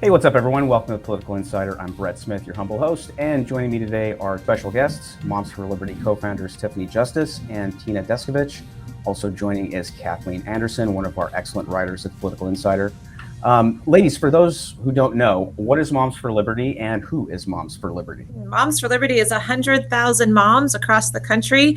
Hey, what's up, everyone? Welcome to Political Insider. I'm Brett Smith, your humble host, and joining me today are special guests, Moms for Liberty co-founders Tiffany Justice and Tina Descovich. Also joining is Kathleen Anderson, one of our excellent writers at Political Insider. Ladies, for those who don't know, what is Moms for Liberty and who is Moms for Liberty? Moms for Liberty is 100,000 moms across the country.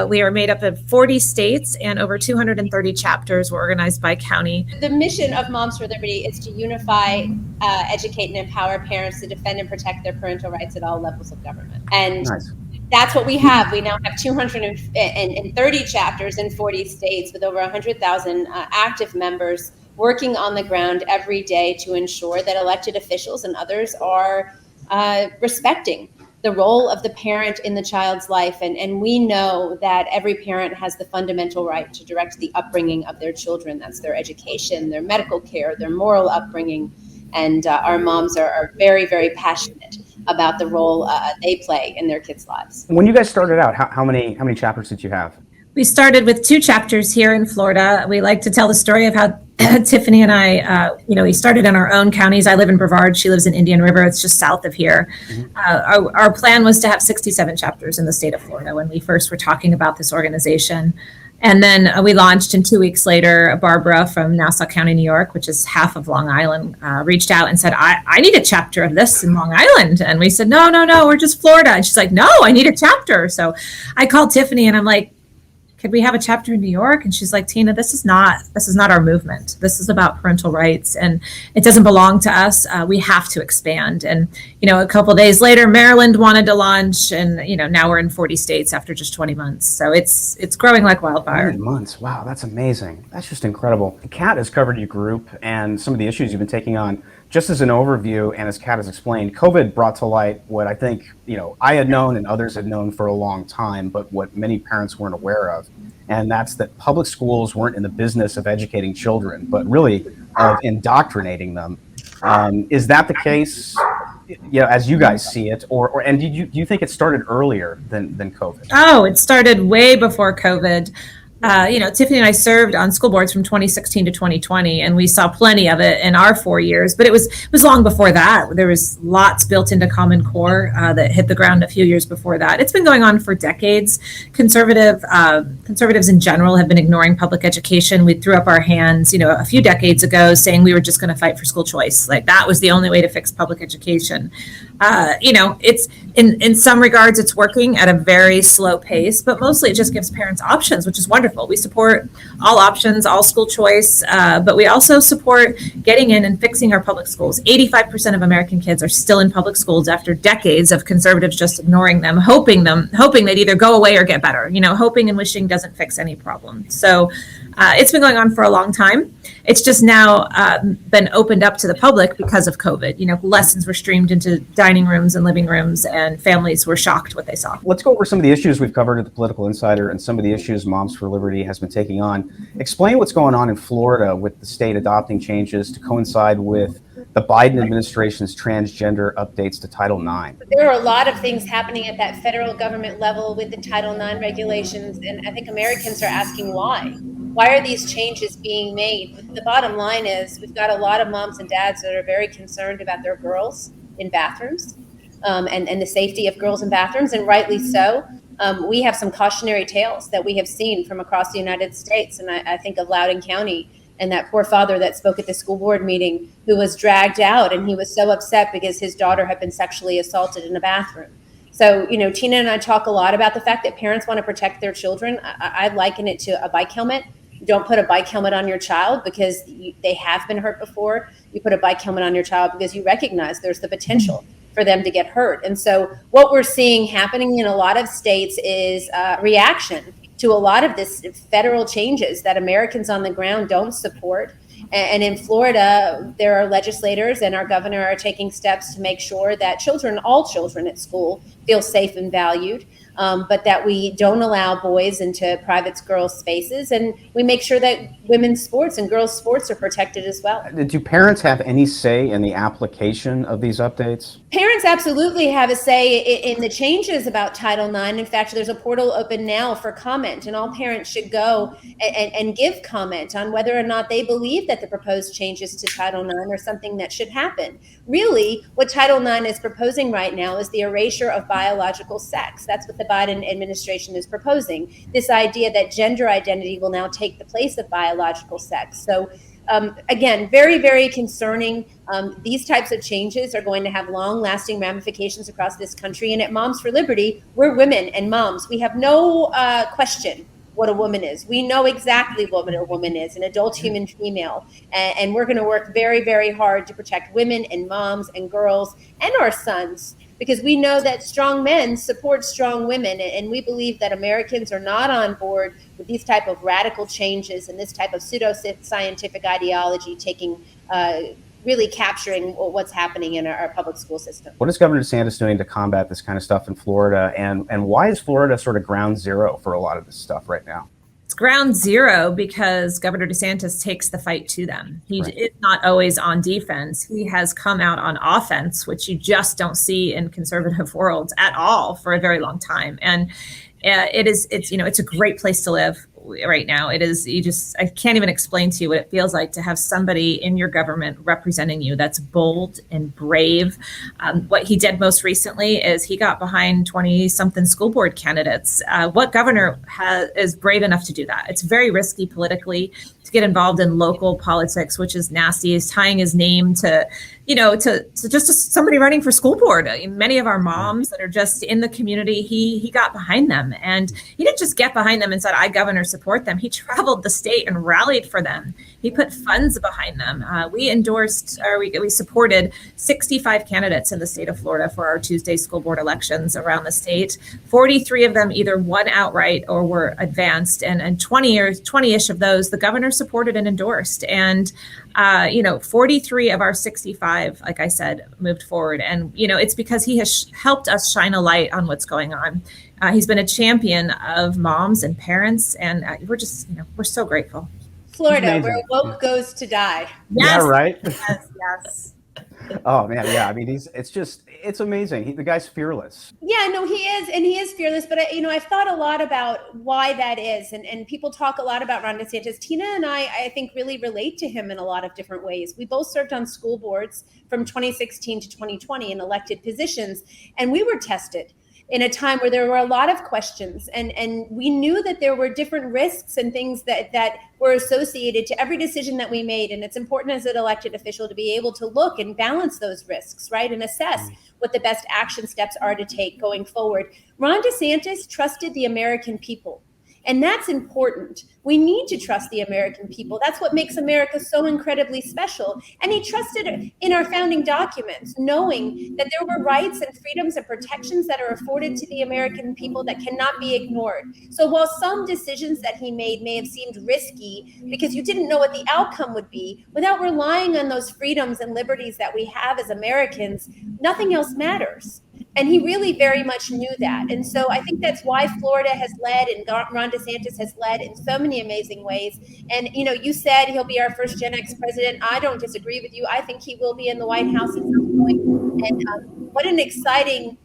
We are made up of 40 states and over 230 chapters. We're organized by county. The mission of Moms for Liberty is to unify, educate, and empower parents to defend and protect their parental rights at all levels of government. And nice. That's what we have. We now have 230 chapters in 40 states with over 100,000 active members working on the ground every day to ensure that elected officials and others are respecting the role of the parent in the child's life. And we know that every parent has the fundamental right to direct the upbringing of their children. That's their education, their medical care, their moral upbringing. And our moms are very, very passionate about the role they play in their kids' lives. When you guys started out, how many chapters did you have? We started with 2 chapters here in Florida. We like to tell the story of how Tiffany and I, we started in our own counties. I live in Brevard. She lives in Indian River. It's just south of here. Mm-hmm. Our plan was to have 67 chapters in the state of Florida when we first were talking about this organization. And then we launched, and 2 weeks later, Barbara from Nassau County, New York, which is half of Long Island, reached out and said, I need a chapter of this in Long Island. And we said, no, we're just Florida. And she's like, no, I need a chapter. So I called Tiffany and I'm like, could we have a chapter in New York? And she's like, Tina, this is not our movement. This is about parental rights, and it doesn't belong to us. We have to expand. And, a couple of days later, Maryland wanted to launch, and, now we're in 40 states after just 20 months. So it's growing like wildfire. 20 months. Wow, that's amazing. That's just incredible. Kat has covered your group and some of the issues you've been taking on. Just as an overview, and as Kat has explained, COVID brought to light what I think, I had known and others had known for a long time, but what many parents weren't aware of. And that's that public schools weren't in the business of educating children, but really of indoctrinating them. Is that the case, as you guys see it, and do you think it started earlier than COVID? Oh, it started way before COVID. Tiffany and I served on school boards from 2016 to 2020, and we saw plenty of it in our 4 years, but it was long before that. There was lots built into Common Core that hit the ground a few years before that. It's been going on for decades. Conservatives in general have been ignoring public education. We threw up our hands, a few decades ago, saying we were just going to fight for school choice. Like that was the only way to fix public education. It's in some regards, it's working at a very slow pace, but mostly it just gives parents options, which is wonderful. We support all options, all school choice, but we also support getting in and fixing our public schools. 85% of American kids are still in public schools after decades of conservatives just ignoring them, hoping they'd either go away or get better. Hoping and wishing doesn't fix any problem. So it's been going on for a long time. It's just now been opened up to the public because of COVID. Lessons were streamed into dining rooms and living rooms, and families were shocked what they saw. Let's go over some of the issues we've covered at the Political Insider and some of the issues Moms for Liberty has been taking on. Explain what's going on in Florida with the state adopting changes to coincide with the Biden administration's transgender updates to Title IX. There are a lot of things happening at that federal government level with the Title IX regulations, and I think Americans are asking why. Why are these changes being made? The bottom line is we've got a lot of moms and dads that are very concerned about their girls in bathrooms and the safety of girls in bathrooms, and rightly so. We have some cautionary tales that we have seen from across the United States, and I think of Loudoun County and that poor father that spoke at the school board meeting who was dragged out, and he was so upset because his daughter had been sexually assaulted in a bathroom. So, Tina and I talk a lot about the fact that parents want to protect their children. I liken it to a bike helmet. Don't put a bike helmet on your child because they have been hurt before. You put a bike helmet on your child because you recognize there's the potential for them to get hurt. And so what we're seeing happening in a lot of states is reaction to a lot of this federal changes that Americans on the ground don't support. And in Florida, there are legislators and our governor are taking steps to make sure that all children at school feel safe and valued. but that we don't allow boys into private girls' spaces, and we make sure that women's sports and girls' sports are protected as well. Do parents have any say in the application of these updates? Parents absolutely have a say in the changes about Title IX. In fact, there's a portal open now for comment, and all parents should go and give comment on whether or not they believe that the proposed changes to Title IX are something that should happen. Really, what Title IX is proposing right now is the erasure of biological sex. That's what the Biden administration is proposing, this idea that gender identity will now take the place of biological sex. So again, very, very concerning. These types of changes are going to have long-lasting ramifications across this country. And at Moms for Liberty, we're women and moms. We have no question what a woman is. We know exactly what a woman is, an adult human female. And we're going to work very, very hard to protect women and moms and girls and our sons, because we know that strong men support strong women. And we believe that Americans are not on board with these type of radical changes and this type of pseudo-scientific ideology really capturing what's happening in our public school system. What is Governor DeSantis doing to combat this kind of stuff in Florida? And why is Florida sort of ground zero for a lot of this stuff right now? It's ground zero because Governor DeSantis takes the fight to them. He is not always on defense. He has come out on offense, which you just don't see in conservative worlds at all for a very long time. And it's a great place to live right now. It is, I can't even explain to you what it feels like to have somebody in your government representing you that's bold and brave. What he did most recently is he got behind 20-something school board candidates. What governor is brave enough to do that? It's very risky politically to get involved in local politics, which is nasty. He's tying his name to just somebody running for school board. Many of our moms that are just in the community, he got behind them, and he didn't just get behind them and said, "I, Governor, support them." He traveled the state and rallied for them. He put funds behind them. We supported 65 candidates in the state of Florida for our Tuesday school board elections around the state. 43 of them either won outright or were advanced, and 20-ish of those the governor supported and endorsed. And 43 of our 65, like I said, moved forward. And, it's because he has helped us shine a light on what's going on. He's been a champion of moms and parents, and we're so grateful. Florida, where woke goes to die. Yes. Yeah, right? Yes. Oh, man, yeah. I mean, it's amazing. The guy's fearless. Yeah, no, he is, and he is fearless. But I've thought a lot about why that is, and people talk a lot about Ron DeSantis. Tina and I think, really relate to him in a lot of different ways. We both served on school boards from 2016 to 2020 in elected positions, and we were tested in a time where there were a lot of questions, and we knew that there were different risks and things that were associated to every decision that we made. And it's important as an elected official to be able to look and balance those risks, right? And assess what the best action steps are to take going forward. Ron DeSantis trusted the American people. And that's important. We need to trust the American people. That's what makes America so incredibly special. And he trusted in our founding documents, knowing that there were rights and freedoms and protections that are afforded to the American people that cannot be ignored. So while some decisions that he made may have seemed risky because you didn't know what the outcome would be, without relying on those freedoms and liberties that we have as Americans, nothing else matters. And he really very much knew that. And so I think that's why Florida has led, and Ron DeSantis has led in so many amazing ways. And, you said he'll be our first Gen X president. I don't disagree with you. I think he will be in the White House at some point. And what an exciting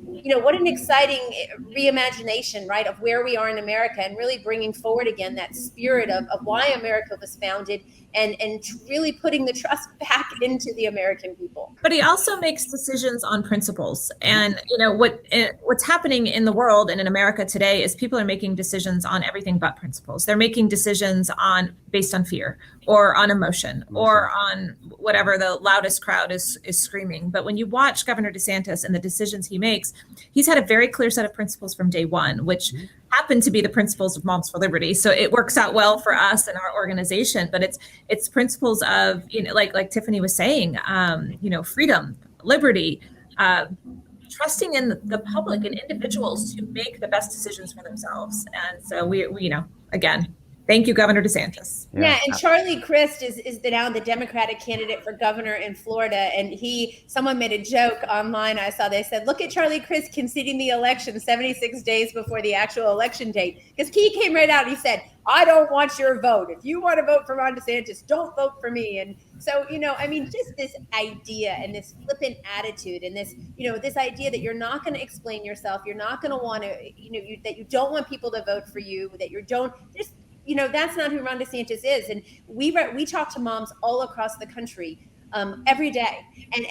reimagination, right, of where we are in America, and really bringing forward again that spirit of why America was founded, and really putting the trust back into the American people. But he also makes decisions on principles. And, what's happening in the world and in America today is people are making decisions on everything but principles. They're making decisions based on fear or on emotion or on whatever the loudest crowd is screaming. But when you watch Governor DeSantis and the decisions he makes, he's had a very clear set of principles from day one, which happen to be the principles of Moms for Liberty. So it works out well for us and our organization, but it's principles of, like Tiffany was saying, freedom, liberty, trusting in the public and individuals to make the best decisions for themselves. And so we again, Thank you, Governor DeSantis. Yeah, and Charlie Crist is now the Democratic candidate for governor in Florida. And someone made a joke online. I saw, they said, look at Charlie Crist conceding the election 76 days before the actual election date. Because he came right out and he said, I don't want your vote. If you want to vote for Ron DeSantis, don't vote for me. And so, just this idea and this flippant attitude and this, this idea that you're not going to explain yourself, you're not going to want to, that you don't want people to vote for you, that you don't just, that's not who Ron DeSantis is. And we talk to moms all across the country every day.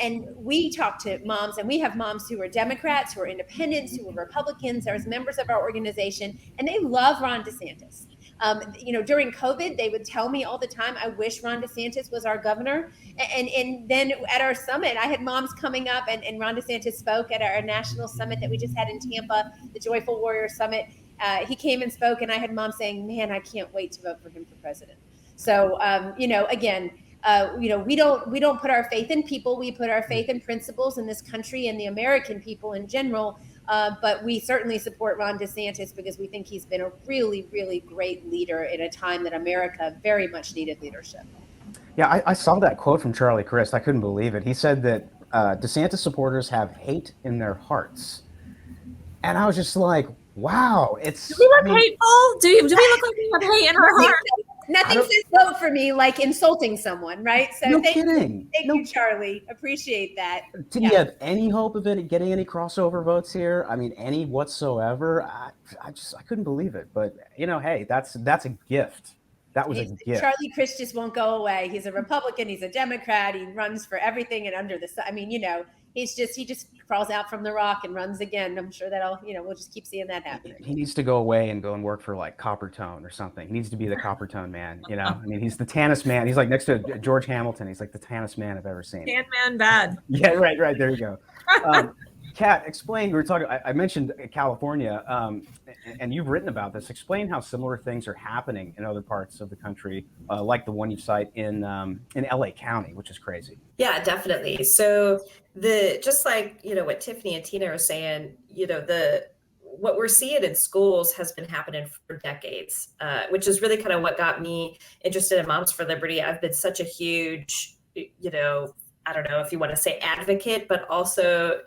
And we talk to moms, and we have moms who are Democrats, who are independents, who are Republicans, as members of our organization, and they love Ron DeSantis. During COVID, they would tell me all the time, I wish Ron DeSantis was our governor. And then at our summit, I had moms coming up, and Ron DeSantis spoke at our national summit that we just had in Tampa, the Joyful Warrior Summit. He came and spoke, and I had moms saying, man, I can't wait to vote for him for president. So, again, we don't put our faith in people. We put our faith in principles in this country and the American people in general. But we certainly support Ron DeSantis because we think he's been a really, really great leader in a time that America very much needed leadership. Yeah, I saw that quote from Charlie Crist. I couldn't believe it. He said that DeSantis supporters have hate in their hearts. And I was just like, wow. Do we look hateful? Do we look like we have hate in our heart? Nothing says vote for me like insulting someone, right? So no thank kidding. you, Charlie. Appreciate that. Did you have any hope of it getting any crossover votes here? I mean, any whatsoever? I couldn't believe it. But hey, that's a gift. That was a gift. Charlie Crist just won't go away. He's a Republican. He's a Democrat. He runs for everything and under the sun. I mean, he just crawls out from the rock and runs again. I'm sure that'll, we'll just keep seeing that happening. He needs to go away and go and work for like Coppertone or something. He needs to be the Coppertone man, I mean, he's the tannest man. He's like next to George Hamilton. He's like the tannest man I've ever seen. Tan man bad. Yeah, right. There you go. Kat, explain, we were talking, I mentioned California, and you've written about this. Explain how similar things are happening in other parts of the country, like the one you cite in LA County, which is crazy. Yeah, definitely. So just like, what Tiffany and Tina are saying, what we're seeing in schools has been happening for decades, which is really kind of what got me interested in Moms for Liberty. I've been such a huge, I don't know if you want to say advocate, but also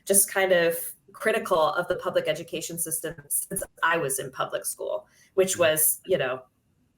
just kind of critical of the public education system since I was in public school, which was,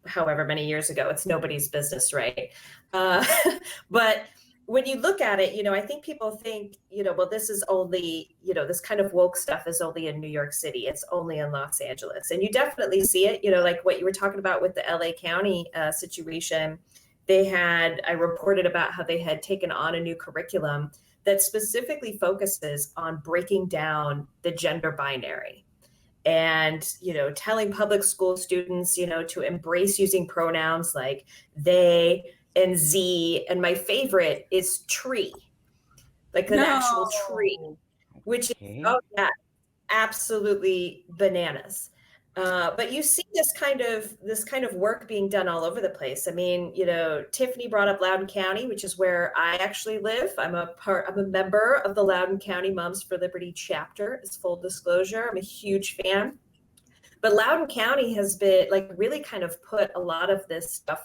however many years ago. It's nobody's business, right? But when you look at it, I think people think, well, this is only, this kind of woke stuff is only in New York City. It's only in Los Angeles. And you definitely see it, like what you were talking about with the LA County situation. I reported about how they had taken on a new curriculum that specifically focuses on breaking down the gender binary and, telling public school students, to embrace using pronouns like they and Z. And my favorite is tree, like an actual tree, which is, absolutely bananas. But you see this kind of work being done all over the place. I mean, Tiffany brought up Loudoun County, which is where I actually live. I'm a member of the Loudoun County Moms for Liberty chapter, as full disclosure. I'm a huge fan. But Loudoun County has been really kind of put a lot of this stuff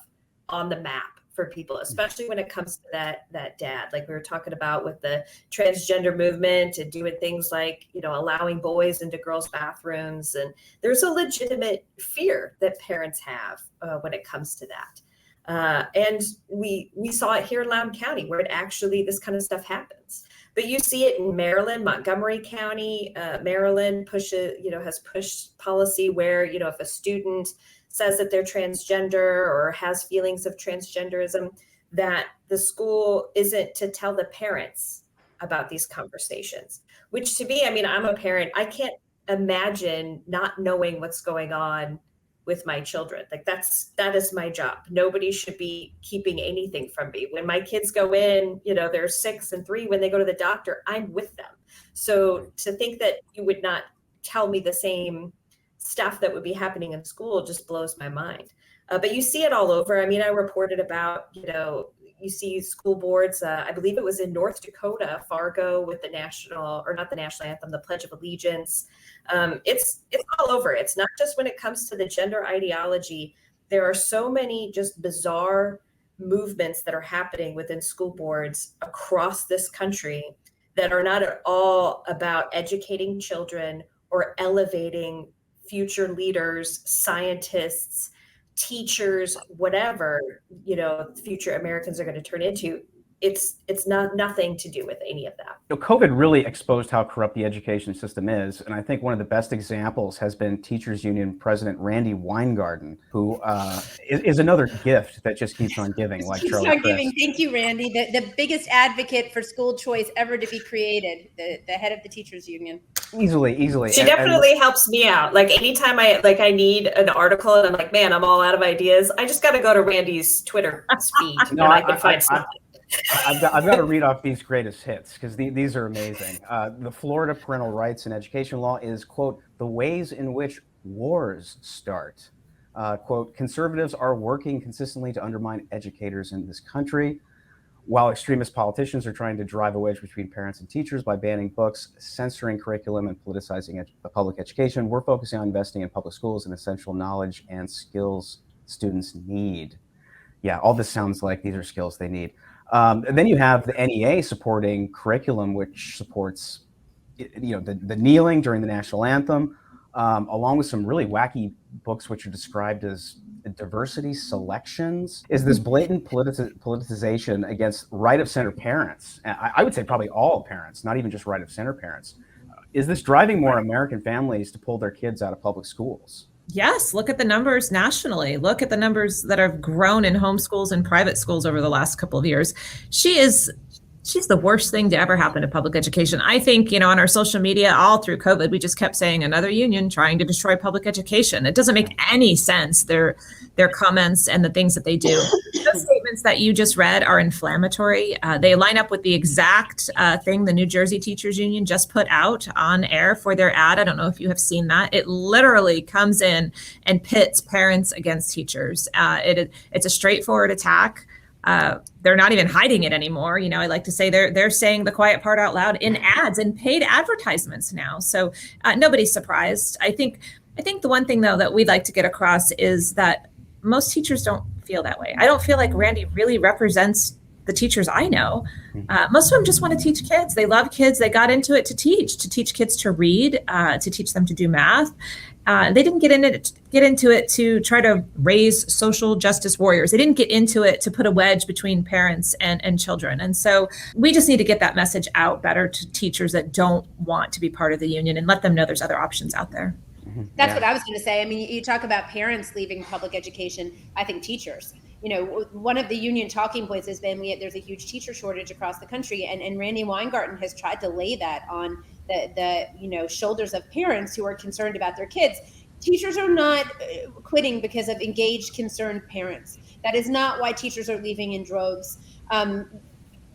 on the map for people, especially when it comes to that dad, like we were talking about with the transgender movement and doing things like, allowing boys into girls' bathrooms. And there's a legitimate fear that parents have when it comes to that. And we saw it here in Loudoun County where this kind of stuff happens. But you see it in Maryland, Montgomery County. Maryland has pushed policy where, if a student says that they're transgender or has feelings of transgenderism, that the school isn't to tell the parents about these conversations, which to me, I mean, I'm a parent. I can't imagine not knowing what's going on with my children. That is my job. Nobody should be keeping anything from me. When my kids go in, they're 6 and 3, when they go to the doctor, I'm with them. So to think that you would not tell me the same stuff that would be happening in school just blows my mind. But you see it all over. I mean, I reported about, you see school boards, I believe it was in North Dakota, Fargo, with the not the national anthem, the Pledge of Allegiance. It's all over. It's not just when it comes to the gender ideology. there are so many just bizarre movements that are happening within school boards across this country that are not at all about educating children or elevating future leaders, scientists, teachers, whatever, future Americans are going to turn into. It's not nothing to do with any of that. COVID really exposed how corrupt the education system is, and I think one of the best examples has been Teachers Union President Randy Weingarten, who is another gift that just keeps on giving, like keeps Charlie on Crist. giving. Thank you, Randy, the biggest advocate for school choice ever to be created, the head of the Teachers Union. Easily. She definitely helps me out. Like anytime I need an article and I'm like, man, I'm all out of ideas, I just got to go to Randy's Twitter feed and I can find something. I've got to read off these greatest hits because these are amazing. The Florida Parental Rights and Education Law is, quote, the ways in which wars start. Quote, conservatives are working consistently to undermine educators in this country, while extremist politicians are trying to drive a wedge between parents and teachers by banning books, censoring curriculum, and politicizing public education. We're focusing on investing in public schools and essential knowledge and skills students need. Yeah, all this sounds like these are skills they need. And then you have the NEA supporting curriculum, which supports, the kneeling during the national anthem, along with some really wacky books which are described as diversity selections. Is this blatant politicization against right of center parents? I would say probably all parents, not even just right of center parents. Is this driving more American families to pull their kids out of public schools? Yes, look at the numbers nationally. Look at the numbers that have grown in homeschools and private schools over the last couple of years. She's the worst thing to ever happen to public education. I think, on our social media all through COVID, we just kept saying another union trying to destroy public education. It doesn't make any sense, their comments and the things that they do. Those statements that you just read are inflammatory. They line up with the exact thing the New Jersey Teachers Union just put out on air for their ad. I don't know if you have seen that. It literally comes in and pits parents against teachers. It's a straightforward attack. They're not even hiding it anymore. I like to say they're saying the quiet part out loud in ads and paid advertisements now. So nobody's surprised. I think the one thing though that we'd like to get across is that most teachers don't feel that way. I don't feel like Randy really represents the teachers I know. Most of them just want to teach kids. They love kids. They got into it to teach kids to read, to teach them to do math. They didn't get into it to try to raise social justice warriors. They didn't get into it to put a wedge between parents and children. And so we just need to get that message out better to teachers that don't want to be part of the union and let them know there's other options out there. That's what I was going to say. I mean, you talk about parents leaving public education. I think teachers. One of the union talking points has been there's a huge teacher shortage across the country, and Randy Weingarten has tried to lay that on the shoulders of parents who are concerned about their kids. Teachers are not quitting because of engaged, concerned parents. That is not why teachers are leaving in droves.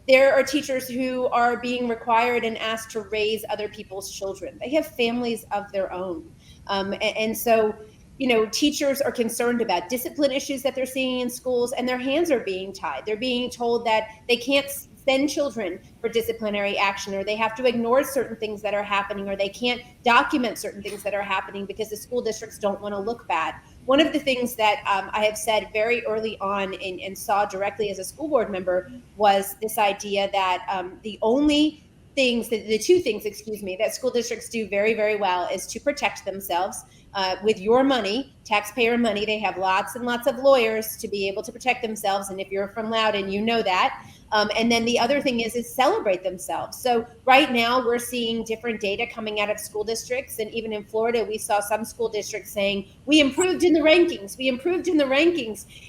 There are teachers who are being required and asked to raise other people's children. They have families of their own. And so, teachers are concerned about discipline issues that they're seeing in schools, and their hands are being tied. They're being told that they can't send children for disciplinary action, or they have to ignore certain things that are happening, or they can't document certain things that are happening because the school districts don't want to look bad. One of the things that I have said very early on and saw directly as a school board member was this idea that the two things that school districts do very, very well is to protect themselves with your money, taxpayer money. They have lots and lots of lawyers to be able to protect themselves. And if you're from Loudoun, you know that. And then the other thing is celebrate themselves. So right now we're seeing different data coming out of school districts. And even in Florida, we saw some school districts saying, we improved in the rankings.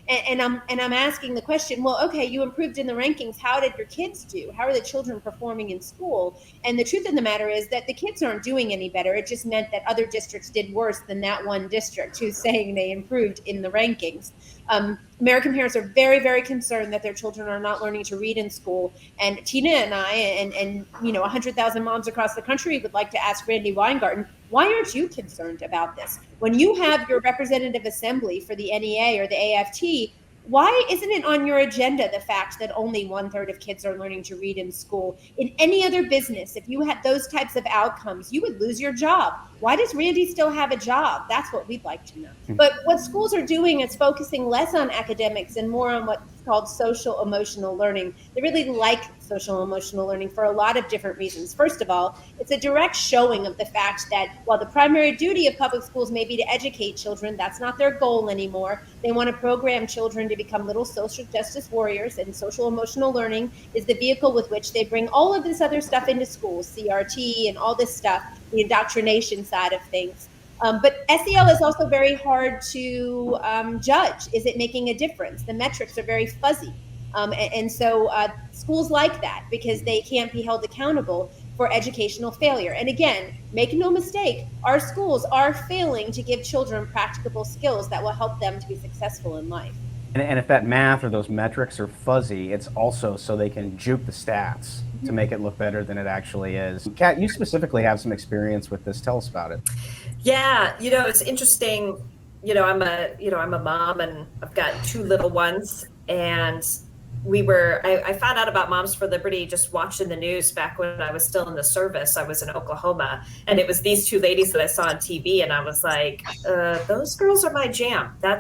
And I'm asking the question, well, okay, you improved in the rankings. How did your kids do? How are the children performing in school? And the truth of the matter is that the kids aren't doing any better. It just meant that other districts did worse than that one district who's saying they improved in the rankings. American parents are very, very concerned that their children are not learning to read in school. And Tina and I and 100,000 moms across the country would like to ask Randy Weingarten, why aren't you concerned about this? When you have your representative assembly for the NEA or the AFT, Why isn't it on your agenda, the fact that only 1/3 of kids are learning to read in school? In any other business, if you had those types of outcomes, you would lose your job. Why does Randy still have a job? That's what we'd like to know. But what schools are doing is focusing less on academics and more on what's called social emotional learning. They really like social emotional learning for a lot of different reasons. First of all, it's a direct showing of the fact that while the primary duty of public schools may be to educate children, that's not their goal anymore. They want to program children to become little social justice warriors, and social emotional learning is the vehicle with which they bring all of this other stuff into schools, CRT and all this stuff, the indoctrination side of things. But SEL is also very hard to judge. Is it making a difference? The metrics are very fuzzy. And so schools like that because they can't be held accountable for educational failure. And again, make no mistake, our schools are failing to give children practicable skills that will help them to be successful in life. And if that math or those metrics are fuzzy, it's also so they can juke the stats to make it look better than it actually is. Kat, you specifically have some experience with this. Tell us about it. Yeah, it's interesting. I'm a mom and I've got 2 little ones, and I found out about Moms for Liberty just watching the news back when I was still in the service. I was in Oklahoma, and it was these 2 ladies that I saw on TV, and I was like, those girls are my jam. That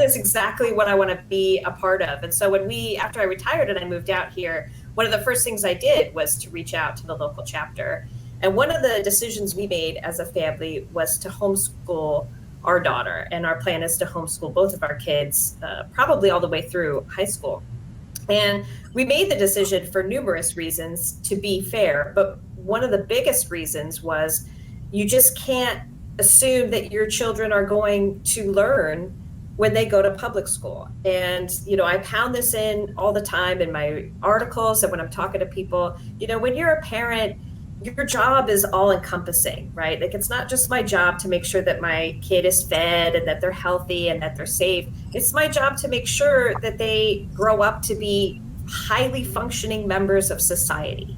is exactly what I want to be a part of. And so after I retired and I moved out here, one of the first things I did was to reach out to the local chapter. And one of the decisions we made as a family was to homeschool our daughter. And our plan is to homeschool both of our kids, probably all the way through high school. And we made the decision for numerous reasons, to be fair. But one of the biggest reasons was you just can't assume that your children are going to learn when they go to public school. And, I pound this in all the time in my articles and when I'm talking to people. When you're a parent, your job is all encompassing, right? Like, it's not just my job to make sure that my kid is fed and that they're healthy and that they're safe. It's my job to make sure that they grow up to be highly functioning members of society.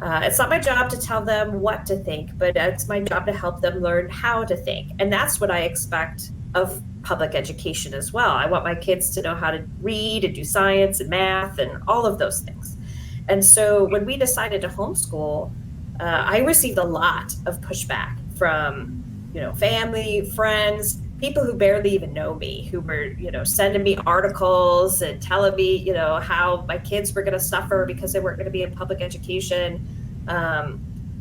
It's not my job to tell them what to think, but it's my job to help them learn how to think. And that's what I expect of public education as well. I want my kids to know how to read and do science and math and all of those things. And so when we decided to homeschool, I received a lot of pushback from, family, friends, people who barely even know me, who were, sending me articles and telling me, how my kids were going to suffer because they weren't going to be in public education.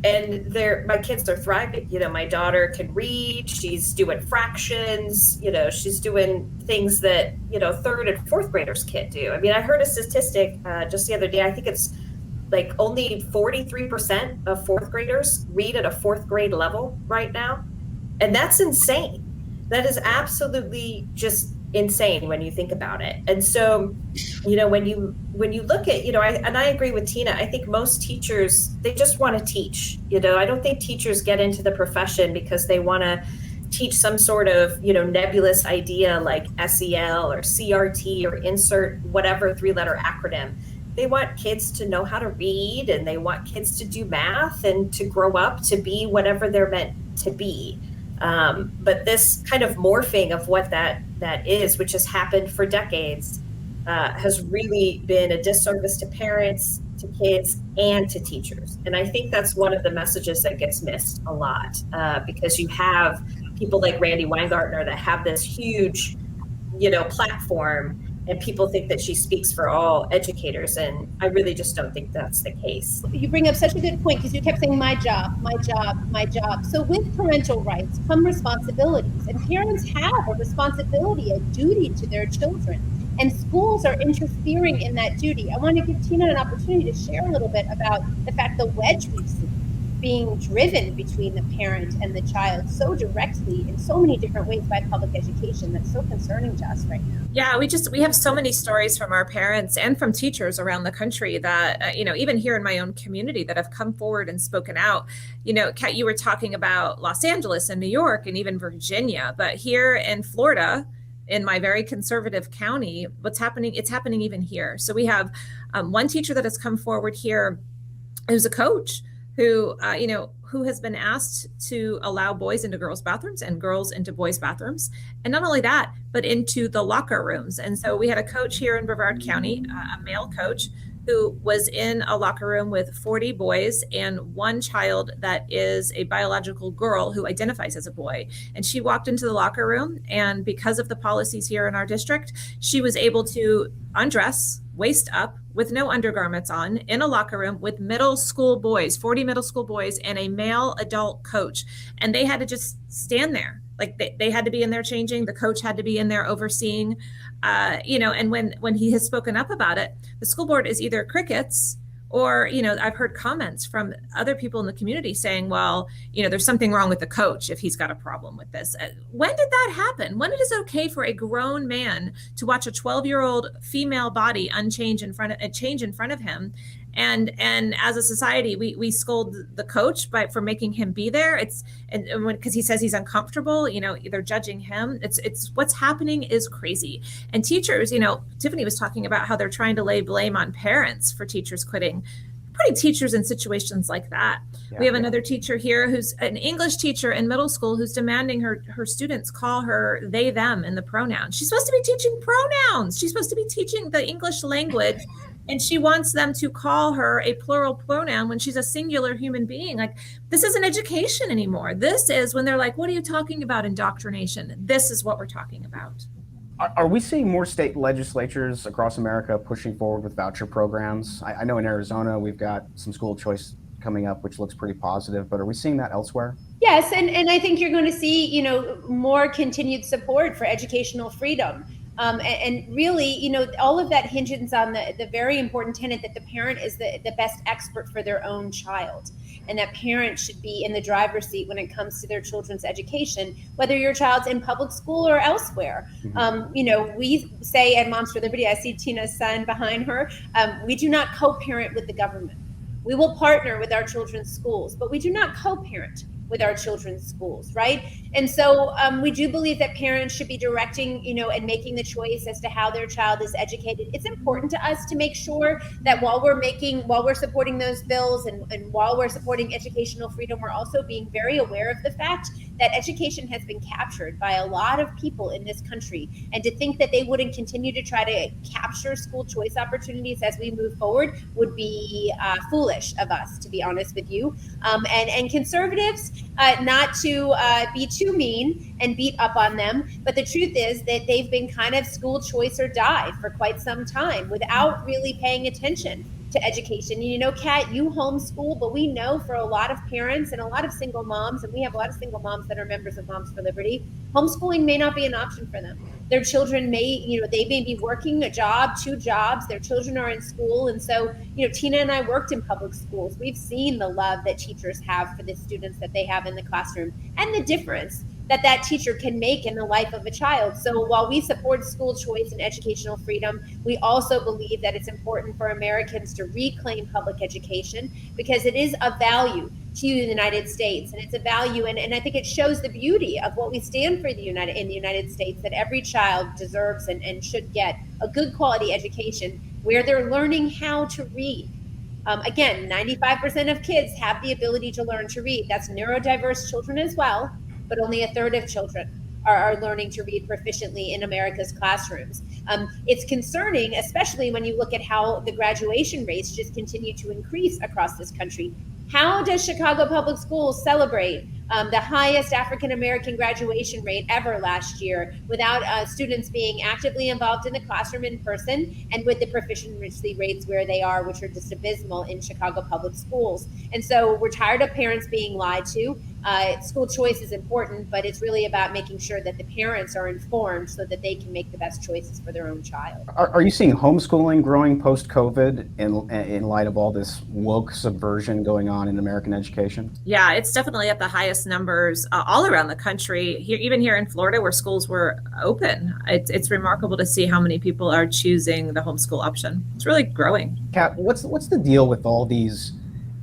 And my kids are thriving. My daughter can read, she's doing fractions, she's doing things that, 3rd and 4th graders can't do. I mean, I heard a statistic just the other day. I think it's like only 43% of 4th graders read at a 4th grade level right now. And that's insane. That is absolutely just insane when you think about it. And so, when you look at, I agree with Tina. I think most teachers, they just want to teach. I don't think teachers get into the profession because they want to teach some sort of, nebulous idea like SEL or CRT or insert whatever 3-letter acronym. They want kids to know how to read, and they want kids to do math and to grow up to be whatever they're meant to be. But this kind of morphing of what that is, which has happened for decades, has really been a disservice to parents, to kids, and to teachers. And I think that's one of the messages that gets missed a lot, because you have people like Randy Weingartner that have this huge, platform, and people think that she speaks for all educators. And I really just don't think that's the case. You bring up such a good point, because you kept saying my job, my job, my job. So with parental rights come responsibilities, and parents have a responsibility, a duty to their children. And schools are interfering in that duty. I want to give Tina an opportunity to share a little bit about the fact the wedge we've seen being driven between the parent and the child so directly in so many different ways by public education that's so concerning to us right now. Yeah, we have so many stories from our parents and from teachers around the country that, even here in my own community, that have come forward and spoken out. Kat, you were talking about Los Angeles and New York and even Virginia, but here in Florida, in my very conservative county, it's happening even here. So we have one teacher that has come forward here who's a coach who, who has been asked to allow boys into girls' bathrooms and girls into boys' bathrooms. And not only that, but into the locker rooms. And so we had a coach here in Brevard County, a male coach, who was in a locker room with 40 boys and one child that is a biological girl who identifies as a boy. And she walked into the locker room, and because of the policies here in our district, she was able to undress, waist up, with no undergarments on, in a locker room with middle school boys, 40 middle school boys, and a male adult coach. And they had to just stand there. Like they had to be in there changing. The coach had to be in there overseeing, and when he has spoken up about it, the school board is either crickets, or, I've heard comments from other people in the community saying, well, there's something wrong with the coach if he's got a problem with this. When did that happen? When it is okay for a grown man to watch a 12-year-old female body change in front of him? And as a society, we scold the coach for making him be there. Because he says he's uncomfortable, they're judging him. It's what's happening is crazy. And teachers, Tiffany was talking about how they're trying to lay blame on parents for teachers quitting. Putting teachers in situations like that. Yeah, we have another teacher here who's an English teacher in middle school who's demanding her students call her they, them in the pronouns. She's supposed to be teaching pronouns. She's supposed to be teaching the English language. And she wants them to call her a plural pronoun when she's a singular human being. Like, this isn't education anymore. This is when they're like, what are you talking about, indoctrination? This is what we're talking about. Are we seeing more state legislatures across America pushing forward with voucher programs? I know in Arizona we've got some school choice coming up, which looks pretty positive, but are we seeing that elsewhere? Yes, and I think you're going to see, more continued support for educational freedom. And really, all of that hinges on the very important tenet that the parent is the best expert for their own child. And that parents should be in the driver's seat when it comes to their children's education, whether your child's in public school or elsewhere. Mm-hmm. We say at Moms for Liberty, I see Tina's son behind her, we do not co-parent with the government. We will partner with our children's schools, but we do not co-parent with our children's schools, right? And so we do believe that parents should be directing, and making the choice as to how their child is educated. It's important to us to make sure that while we're supporting those bills and while we're supporting educational freedom, we're also being very aware of the fact that education has been captured by a lot of people in this country. And to think that they wouldn't continue to try to capture school choice opportunities as we move forward would be foolish of us, to be honest with you. And conservatives, not to be too mean and beat up on them, but the truth is that they've been kind of school choice or die for quite some time without really paying attention to education. Kat, you homeschool, but we know for a lot of parents and a lot of single moms, and we have a lot of single moms that are members of Moms for Liberty, homeschooling may not be an option for them. Their children may, they may be working a job, 2 jobs, their children are in school. And so, Tina and I worked in public schools. We've seen the love that teachers have for the students that they have in the classroom and the difference that teacher can make in the life of a child. So while we support school choice and educational freedom, we also believe that it's important for Americans to reclaim public education because it is of value to the United States, and it's a value, and I think it shows the beauty of what we stand for in the United States, that every child deserves and should get a good quality education where they're learning how to read. Again, 95% of kids have the ability to learn to read. That's neurodiverse children as well, but only a third of children are learning to read proficiently in America's classrooms. It's concerning, especially when you look at how the graduation rates just continue to increase across this country. How does Chicago Public Schools celebrate the highest African-American graduation rate ever last year without students being actively involved in the classroom in person and with the proficiency rates where they are, which are just abysmal in Chicago Public Schools? And so we're tired of parents being lied to. School choice is important, but it's really about making sure that the parents are informed so that they can make the best choices for their own child. Are you seeing homeschooling growing post-COVID in light of all this woke subversion going on in American education? Yeah, it's definitely at the highest numbers all around the country. Here, even here in Florida, where schools were open, it's remarkable to see how many people are choosing the homeschool option. It's really growing. Kat, what's the deal with all these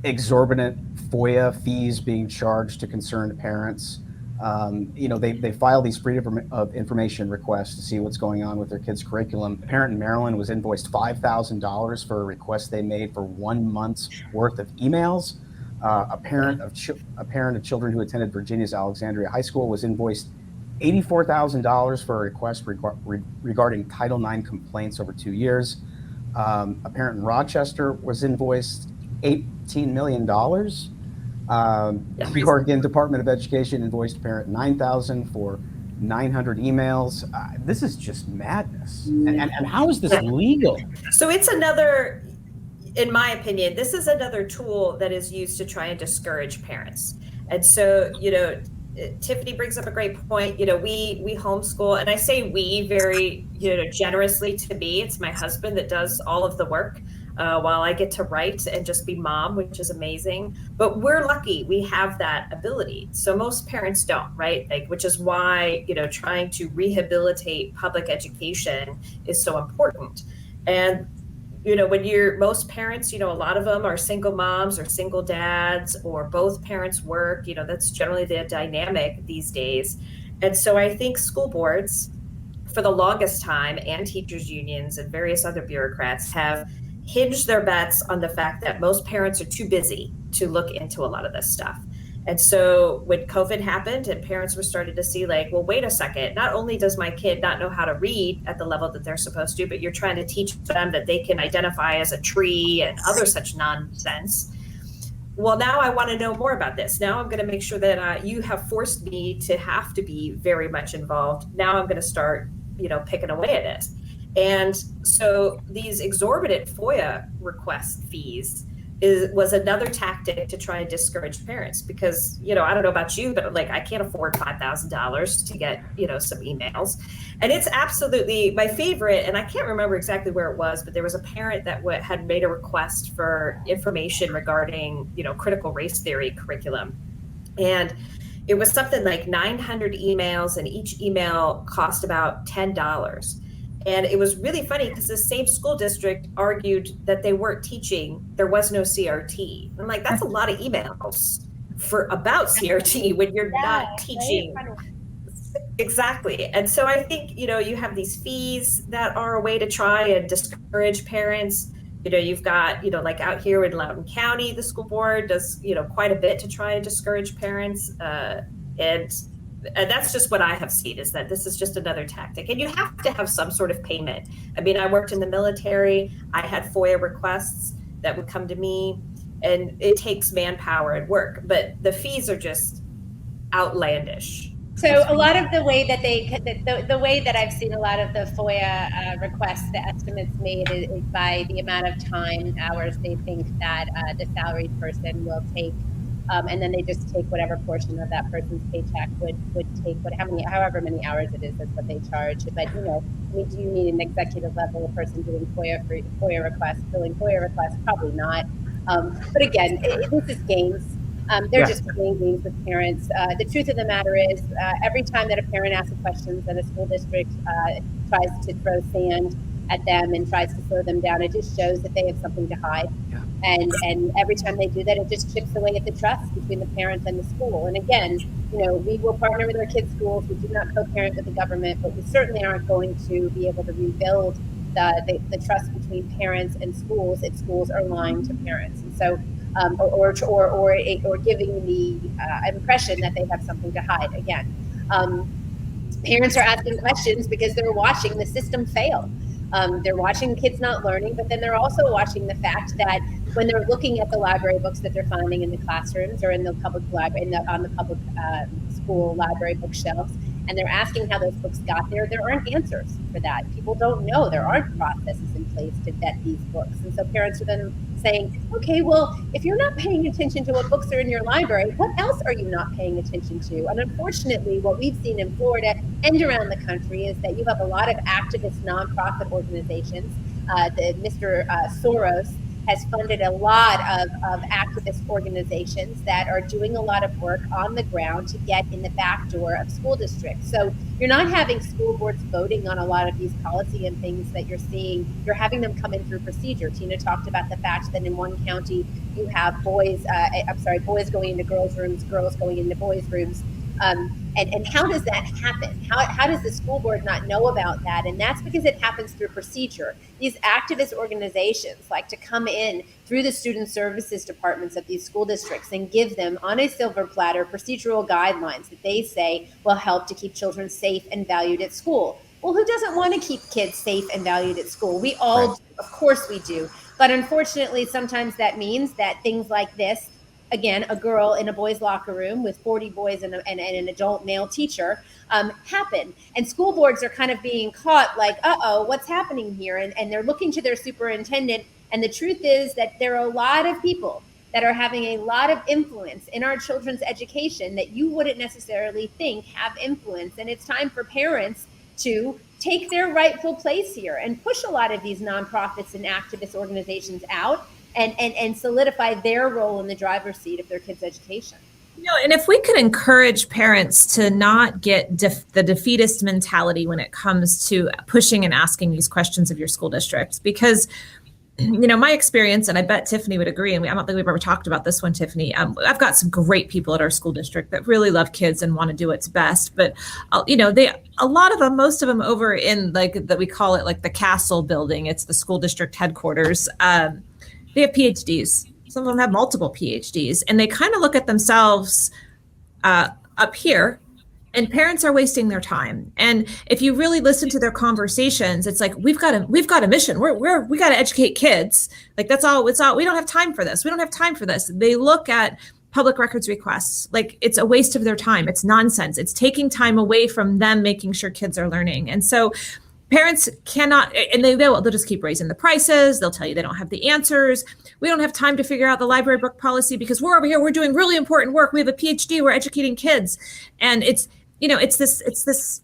exorbitant FOIA fees being charged to concerned parents? They file these freedom of information requests to see what's going on with their kids' curriculum. A parent in Maryland was invoiced $5,000 for a request they made for 1 month's worth of emails. A parent of children who attended Virginia's Alexandria High School was invoiced $84,000 for a request regarding Title IX complaints over 2 years. A parent in Rochester was invoiced $18 million. The Oregon Department of Education invoiced a parent $9,000 for 900 emails. This is just madness. And how is this legal? So it's another, in my opinion, this is another tool that is used to try and discourage parents. And so, Tiffany brings up a great point. We homeschool, and I say we very, generously to me. It's my husband that does all of the work while I get to write and just be mom, which is amazing. But we're lucky we have that ability. So most parents don't, right? Which is why, trying to rehabilitate public education is so important. And when most parents, a lot of them are single moms or single dads, or both parents work, that's generally the dynamic these days. And so I think school boards, for the longest time, and teachers unions and various other bureaucrats have hinged their bets on the fact that most parents are too busy to look into a lot of this stuff. And so when COVID happened and parents were starting to see well, wait a second, not only does my kid not know how to read at the level that they're supposed to, but you're trying to teach them that they can identify as a tree and other such nonsense. Well, now I want to know more about this. Now I'm going to make sure that you have forced me to have to be very much involved. Now I'm going to start, picking away at it. And so these exorbitant FOIA request fees was another tactic to try and discourage parents, because, I don't know about you, but I can't afford $5,000 to get, some emails. And it's absolutely my favorite. And I can't remember exactly where it was, but there was a parent that had made a request for information regarding, critical race theory curriculum. And it was something like 900 emails, and each email cost about $10. And it was really funny because the same school district argued that they weren't teaching, there was no CRT. I'm like, that's a lot of emails about CRT when you're not teaching. Right? Exactly. And so I think, you have these fees that are a way to try and discourage parents. You've got, out here in Loudoun County, the school board does, quite a bit to try and discourage parents. And that's just what I have seen, is that this is just another tactic. And you have to have some sort of payment. I mean, I worked in the military. I had FOIA requests that would come to me, and it takes manpower and work. But the fees are just outlandish. So a lot of the way that the way that I've seen a lot of the FOIA requests, the estimates made is by the amount of time, hours they think that the salaried person will take. And then they just take whatever portion of that person's paycheck would take however many hours it is, that's what they charge. But do you need an executive level person doing FOIA requests, filling FOIA requests? Probably not. But again, this is games. They're just playing games with parents. The truth of the matter is, every time that a parent asks questions and a school district tries to throw sand at them and tries to slow them down, it just shows that they have something to hide. Yeah. And every time they do that, it just chips away at the trust between the parents and the school. And again, we will partner with our kids' schools. We do not co-parent with the government, but we certainly aren't going to be able to rebuild the trust between parents and schools if schools are lying to parents. And so, or giving the impression that they have something to hide. Again, parents are asking questions because they're watching the system fail. They're watching kids not learning, but then they're also watching the fact that when they're looking at the library books that they're finding in the classrooms or in the public library, on the public school library bookshelves, and they're asking how those books got there, there aren't answers for that. People don't know. There aren't processes in place to vet these books. And so parents are then saying, okay, well, if you're not paying attention to what books are in your library, what else are you not paying attention to? And unfortunately, what we've seen in Florida and around the country is that you have a lot of activist nonprofit organizations. Mr. Soros has funded a lot of activist organizations that are doing a lot of work on the ground to get in the back door of school districts. So you're not having school boards voting on a lot of these policy and things that you're seeing. You're having them come in through procedure. Tina talked about the fact that in one county you have boys going into girls' rooms, girls going into boys' rooms. And how does that happen? How does the school board not know about that? And that's because it happens through procedure. These activist organizations like to come in through the student services departments of these school districts and give them on a silver platter procedural guidelines that they say will help to keep children safe and valued at school. Well, who doesn't want to keep kids safe and valued at school? We all do. Of course we do. But unfortunately, sometimes that means that things like this, again, a girl in a boys' locker room with 40 boys and an adult male teacher, happen. And school boards are kind of being caught like, uh-oh, what's happening here? And they're looking to their superintendent. And the truth is that there are a lot of people that are having a lot of influence in our children's education that you wouldn't necessarily think have influence. And it's time for parents to take their rightful place here and push a lot of these nonprofits and activist organizations out and solidify their role in the driver's seat of their kids' education. And if we could encourage parents to not get the defeatist mentality when it comes to pushing and asking these questions of your school districts, because my experience, and I bet Tiffany would agree, and I don't think we've ever talked about this one, Tiffany. I've got some great people at our school district that really love kids and want to do its best, but a lot of them, most of them over in that we call it like the Castle building. It's the school district headquarters. They have PhDs. Some of them have multiple PhDs, and they kind of look at themselves up here, and parents are wasting their time. And if you really listen to their conversations, it's like, we've got a mission. We got to educate kids. Like that's all. It's all. We don't have time for this. We don't have time for this. They look at public records requests like it's a waste of their time. It's nonsense. It's taking time away from them making sure kids are learning. And so parents cannot, and they'll just keep raising the prices. They'll tell you they don't have the answers. We don't have time to figure out the library book policy because we're over here. We're doing really important work. We have a PhD. We're educating kids. And it's this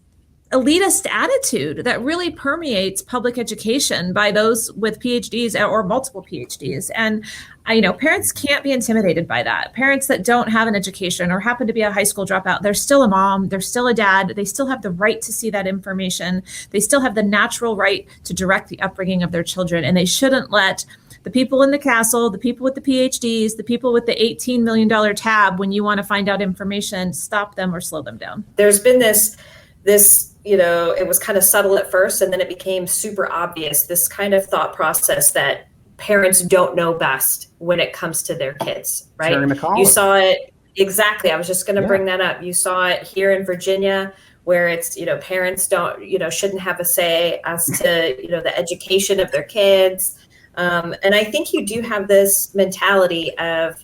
elitist attitude that really permeates public education by those with PhDs or multiple PhDs. And parents can't be intimidated by that. Parents that don't have an education or happen to be a high school dropout, they're still a mom, they're still a dad, they still have the right to see that information. They still have the natural right to direct the upbringing of their children. And they shouldn't let the people in the castle, the people with the PhDs, the people with the $18 million tab, when you want to find out information, stop them or slow them down. There's been this, it was kind of subtle at first, and then it became super obvious, this kind of thought process that parents don't know best when it comes to their kids, right? You saw it, exactly. I was just going to bring that up. You saw it here in Virginia, where it's, parents don't, shouldn't have a say as to, the education of their kids. And I think you do have this mentality of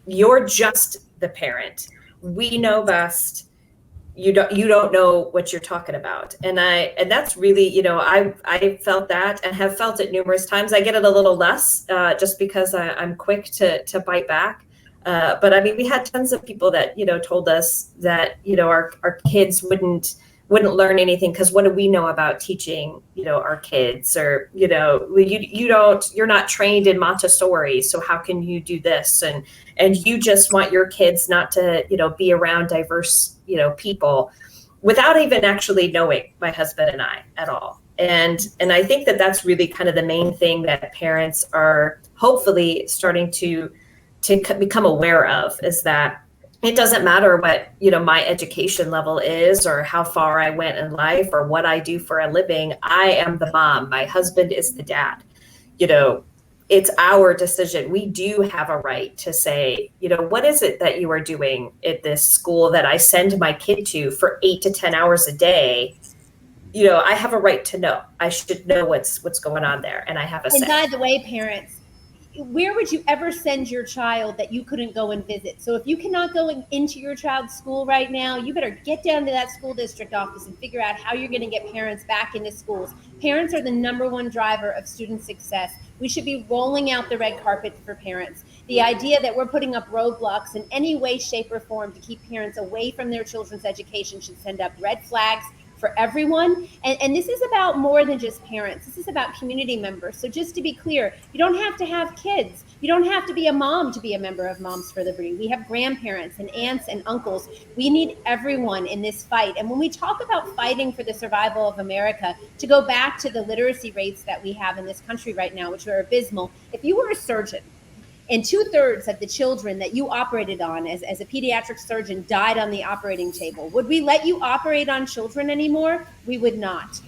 you're just the parent. We know best. You don't know what you're talking about. And that's really, I felt that and have felt it numerous times. I get it a little less just because I'm quick to bite back. But I mean, we had tons of people that, told us that, our kids wouldn't learn anything because what do we know about teaching, our kids, or, you're not trained in Montessori. So how can you do this? And you just want your kids not to, be around diverse, people without even actually knowing my husband and I at all. And I think that that's really kind of the main thing that parents are hopefully starting to become aware of, is that it doesn't matter what, my education level is or how far I went in life or what I do for a living. I am the mom. My husband is the dad. It's our decision. We do have a right to say, what is it that you are doing at this school that I send my kid to for 8 to 10 hours a day? I have a right to know. I should know what's going on there, and I have a say. And by the way, parents, where would you ever send your child that you couldn't go and visit? So if you cannot go into your child's school right now, you better get down to that school district office and figure out how you're going to get parents back into schools. Parents are the number one driver of student success. We should be rolling out the red carpet for parents. The idea that we're putting up roadblocks in any way, shape, or form to keep parents away from their children's education should send up red flags for everyone. And this is about more than just parents. This is about community members. So just to be clear, you don't have to have kids. You don't have to be a mom to be a member of Moms for Liberty. We have grandparents and aunts and uncles. We need everyone in this fight. And when we talk about fighting for the survival of America, to go back to the literacy rates that we have in this country right now, which are abysmal, if you were a surgeon and 2/3 of the children that you operated on as a pediatric surgeon died on the operating table, would we let you operate on children anymore? We would not.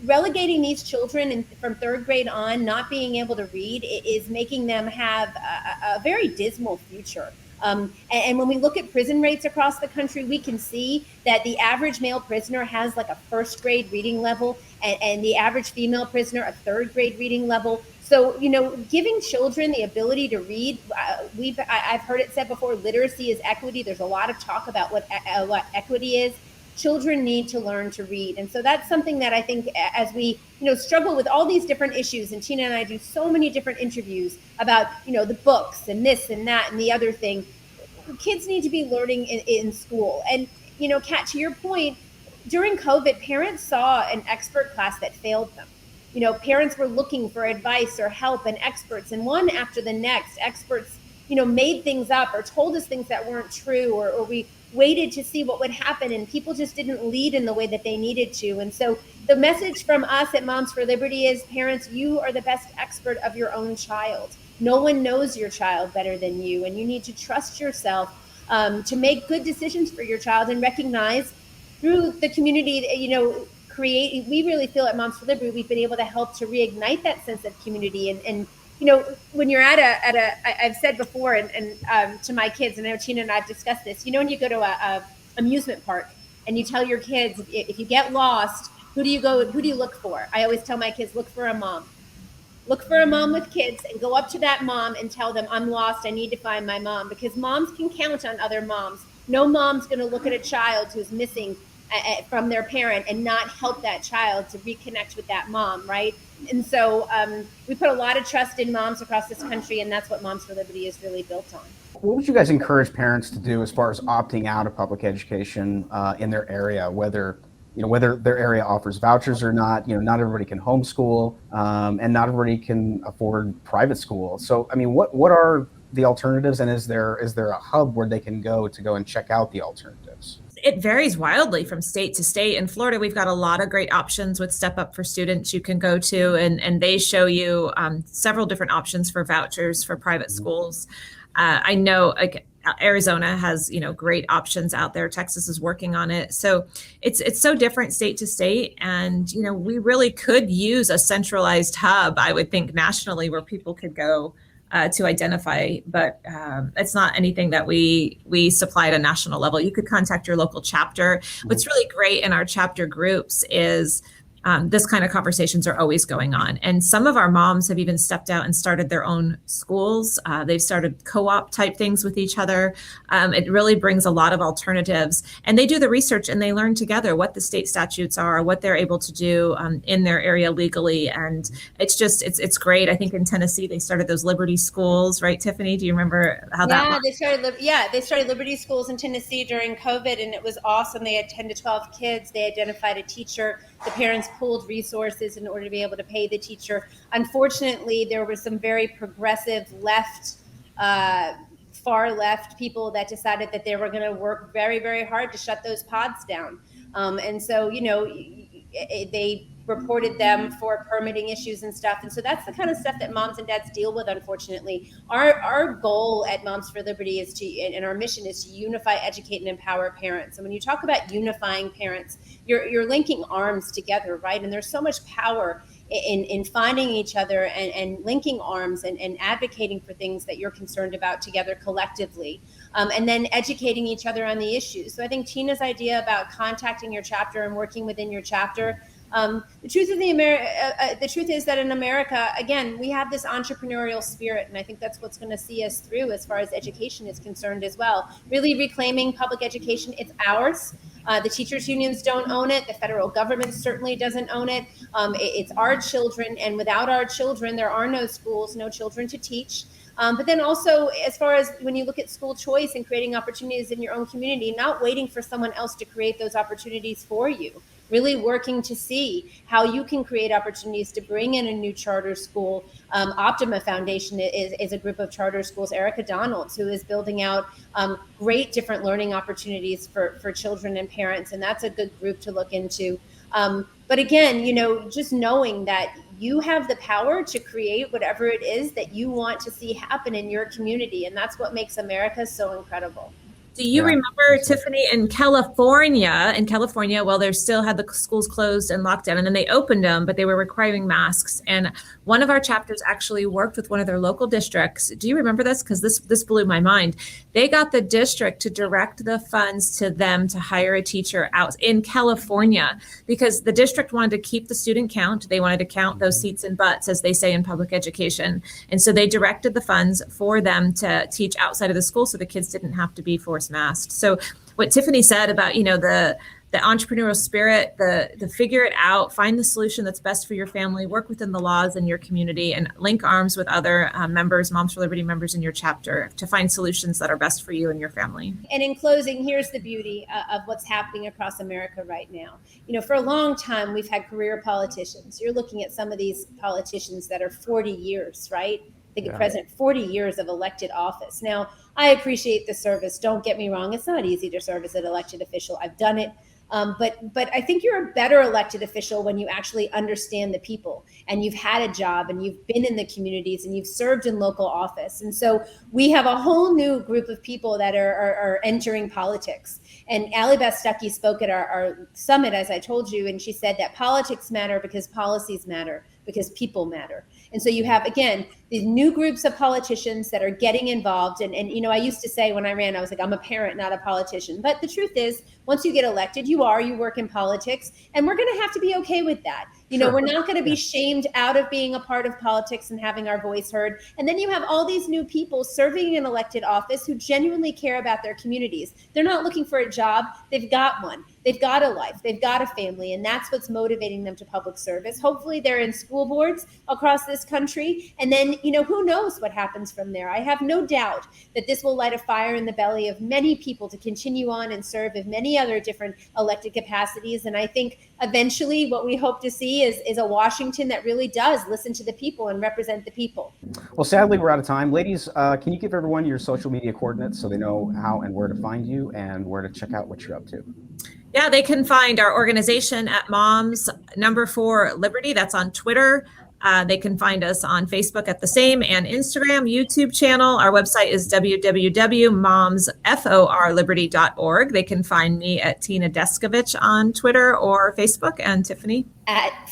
Relegating these children from 3rd grade on, not being able to read, is making them have a very dismal future. And when we look at prison rates across the country, we can see that the average male prisoner has like a 1st grade reading level, and the average female prisoner a 3rd grade reading level. So, giving children the ability to read, I've heard it said before, literacy is equity. There's a lot of talk about what equity is. Children need to learn to read. And so that's something that I think, as we, struggle with all these different issues, and Tina and I do so many different interviews about, the books and this and that and the other thing, kids need to be learning in school. And, Kat, to your point, during COVID, parents saw an expert class that failed them. Parents were looking for advice or help, and experts, and one after the next, experts, made things up or told us things that weren't true, or we waited to see what would happen, and people just didn't lead in the way that they needed to. And so the message from us at Moms for Liberty is, parents, you are the best expert of your own child. No one knows your child better than you, and you need to trust yourself to make good decisions for your child, and recognize through the community that, we really feel at Moms for Liberty, we've been able to help to reignite that sense of community. And when you're at I've said before, and to my kids, and I know Tina and I've discussed this, when you go to a amusement park and you tell your kids, if you get lost, who do you look for? I always tell my kids, look for a mom. Look for a mom with kids, and go up to that mom and tell them, I'm lost, I need to find my mom, because moms can count on other moms. No mom's going to look at a child who's missing from their parent and not help that child to reconnect with that mom, right? And so we put a lot of trust in moms across this country, and that's what Moms for Liberty is really built on. What would you guys encourage parents to do as far as opting out of public education in their area, whether their area offers vouchers or not? Not everybody can homeschool, and not everybody can afford private school. So, what are the alternatives, and is there a hub where they can go and check out the alternatives? It varies wildly from state to state. In Florida, we've got a lot of great options with Step Up for Students you can go to, and they show you several different options for vouchers for private schools. I know Arizona has, great options out there. Texas is working on it. So it's so different state to state. And, we really could use a centralized hub, I would think, nationally, where people could go to identify, but it's not anything that we supply at a national level. You could contact your local chapter. What's really great in our chapter groups is this kind of conversations are always going on. And some of our moms have even stepped out and started their own schools. They've started co-op type things with each other. It really brings a lot of alternatives. And they do the research and they learn together what the state statutes are, what they're able to do in their area legally. And it's great. I think in Tennessee, they started those Liberty schools, right, Tiffany? Do you remember how that worked? They started Liberty schools in Tennessee during COVID, and it was awesome. They had 10 to 12 kids. They identified a teacher. The parents pooled resources in order to be able to pay the teacher. Unfortunately, there were some very progressive far left people that decided that they were going to work very, very hard to shut those pods down. And so, they reported them for permitting issues and stuff. And so that's the kind of stuff that moms and dads deal with, unfortunately. Our goal at Moms for Liberty is and our mission is to unify, educate, and empower parents. And when you talk about unifying parents, you're linking arms together, right? And there's so much power in finding each other and linking arms and advocating for things that you're concerned about together collectively, and then educating each other on the issues. So I think Tina's idea about contacting your chapter and working within your chapter, the truth is that in America, again, we have this entrepreneurial spirit, and I think that's what's going to see us through as far as education is concerned as well. Really reclaiming public education, it's ours. The teachers unions don't own it. The federal government certainly doesn't own it. It's our children, and without our children, there are no schools, no children to teach. But then also, as far as when you look at school choice and creating opportunities in your own community, not waiting for someone else to create those opportunities for you, really working to see how you can create opportunities to bring in a new charter school. Optima Foundation is a group of charter schools. Erica Donalds, who is building out great different learning opportunities for children and parents, and that's a good group to look into. But again, just knowing that you have the power to create whatever it is that you want to see happen in your community. And that's what makes America so incredible. Do you remember, Tiffany, in California, well, they still had the schools closed and locked down, and then they opened them, but they were requiring masks. And one of our chapters actually worked with one of their local districts. Do you remember this? Because this blew my mind. They got the district to direct the funds to them to hire a teacher out in California, because the district wanted to keep the student count. They wanted to count those seats and butts, as they say in public education. And so they directed the funds for them to teach outside of the school so the kids didn't have to be forced masked. So what Tiffany said about, the entrepreneurial spirit, the figure it out, find the solution that's best for your family, work within the laws in your community, and link arms with other members, Moms for Liberty members in your chapter to find solutions that are best for you and your family. And in closing, here's the beauty of what's happening across America right now. For a long time, we've had career politicians. You're looking at some of these politicians that are 40 years, right? The president, 40 years of elected office. Now, I appreciate the service. Don't get me wrong. It's not easy to serve as an elected official. I've done it. But I think you're a better elected official when you actually understand the people and you've had a job and you've been in the communities and you've served in local office. And so we have a whole new group of people that are entering politics. And Allie Beth Stuckey spoke at our summit, as I told you, and she said that politics matter because policies matter, because people matter. And so you have, again, these new groups of politicians that are getting involved. And I used to say when I ran, I was like, I'm a parent, not a politician. But the truth is, once you get elected, you work in politics. And we're going to have to be okay with that. We're not going to be shamed out of being a part of politics and having our voice heard. And then you have all these new people serving in elected office who genuinely care about their communities. They're not looking for a job. They've got one. They've got a life. They've got a family. And that's what's motivating them to public service. Hopefully they're in school boards across this country. And then, who knows what happens from there. I have no doubt that this will light a fire in the belly of many people to continue on and serve in many other different elected capacities. And I think eventually what we hope to see is a Washington that really does listen to the people and represent the people. Well, sadly, we're out of time. Ladies, can you give everyone your social media coordinates so they know how and where to find you and where to check out what you're up to? Yeah, they can find our organization at Moms for Liberty. That's on Twitter. They can find us on Facebook at the same, and Instagram, YouTube channel. Our website is www.momsforliberty.org. They can find me at Tina Descovich on Twitter or Facebook, and Tiffany.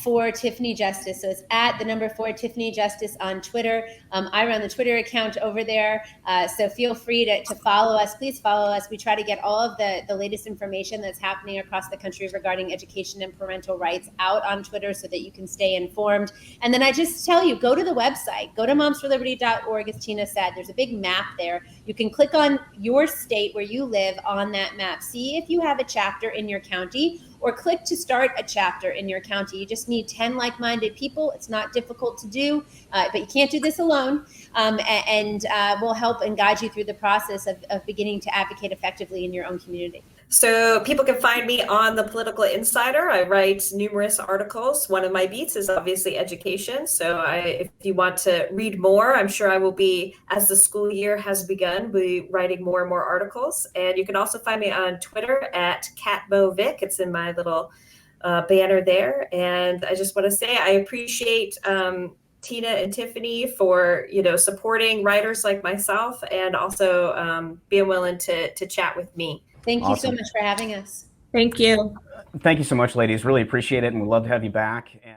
For Tiffany Justice. So it's @4 Tiffany Justice on Twitter. I run the Twitter account over there. So feel free to follow us. Please follow us. We try to get all of the latest information that's happening across the country regarding education and parental rights out on Twitter so that you can stay informed. And then I just tell you, go to the website, go to momsforliberty.org, as Tina said. There's a big map there. You can click on your state where you live on that map. See if you have a chapter in your county, or click to start a chapter in your county. You just need 10 like-minded people. It's not difficult to do, but you can't do this alone. And we'll help and guide you through the process of beginning to advocate effectively in your own community. So people can find me on The Political Insider. I write numerous articles. One of my beats is obviously education. So if you want to read more, I'm sure I will be, as the school year has begun, be writing more and more articles. And you can also find me on Twitter at @CatBoVic. It's in my little banner there. And I just want to say I appreciate Tina and Tiffany for supporting writers like myself, and also being willing to chat with me. Thank you so much for having us. Thank you. Thank you so much, ladies. Really appreciate it, and we'd love to have you back. And